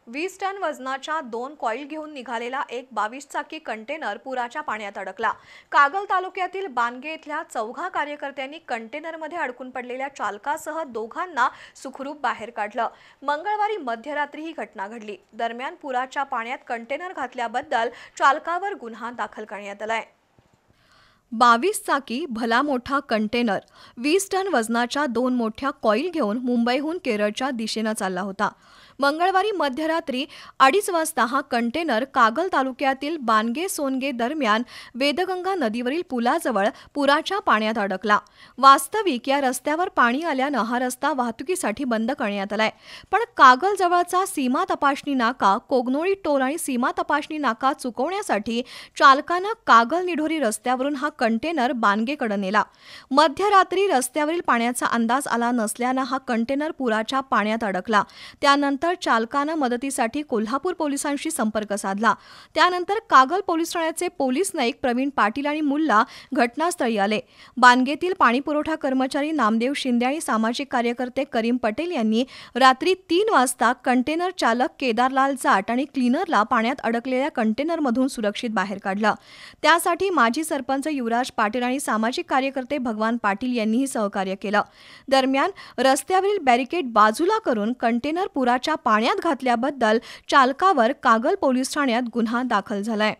20 ton वजनाच्या 2 coil घेऊन निघालेला एक 22 चाकी कंटेनर पुराच्या पाण्यात अडकला। कागल तालुक्यातील बानगे इथल्या चौघा कार्यकर्त्यांनी कंटेनरमध्ये अडकून पडलेल्या चालकासह दोघांना सुखरूप बाहेर काढलं। मंगळवारी मध्यरात्री ही घटना घडली। दरम्यान पुराच्या पाण्यात कंटेनर घातल्याबद्दल चालकावर गुन्हा दाखल करण्यात आलाय। 22 चाकी भला मोठा कंटेनर 20 टन वजनाच्या 2 मोठ्या कॉईल घेऊन मुंबईहून केरळच्या दिशेने चालला होता। मंगळवारी मध्यरात्री 2:30 वाजता हा कंटेनर कागल तालुक्यातील बानगे सोनगे दरम्यान वेदगंगा नदीवरील पुलाजवळ पुराच्या पाण्यात अडकला। वास्तविक या रस्त्यावर पाणी आल्याने हा रस्ता वाहतुकीसाठी बंद करण्यात आलाय। पण कागल जवळचा सीमा तपासणी नाका, कोगनोळी टोल आणि सीमा तपासणी नाका चुकवण्यासाठी चालकाने कागल निढोरी रस्त्यावरून हा कंटेनर बानगेकडे नेला। मध्यरात्री रस्त्यावरील पाण्याचा अंदाज आला नसल्याने हा कंटेनर पुराच्या पाण्यात अडकला। त्यानंतर चालकाने मदतीसाठी कोल्हापूर पोलिसांशी संपर्क साधला। त्यानंतर कागल पोलीस ठाण्याचे पोलीस नाईक प्रवीण पाटील आणि मुल्ला घटनास्थळी आले। बानगेतील पाणीपुरवठा कर्मचारी नामदेव शिंदे आणि सामाजिक कार्यकर्ते करीम पटेल यांनी रात्री 3 वाजता कंटेनर चालक केदारलाल जाट आणि क्लीनरला पाण्यात अडकलेल्या कंटेनरमधून सुरक्षित बाहेर काढलं। त्यासाठी माजी सरपंच युवराज पाटील आणि सामाजिक कार्यकर्ते भगवान पाटील यांनीही सहकार्य केलं। दरम्यान रस्त्यावरील बॅरिकेड बाजूला करून कंटेनर पुराच्या पाण्यात घातल्याबद्दल चालकावर कागल पोलीस ठाण्यात गुन्हा दाखल झालाय।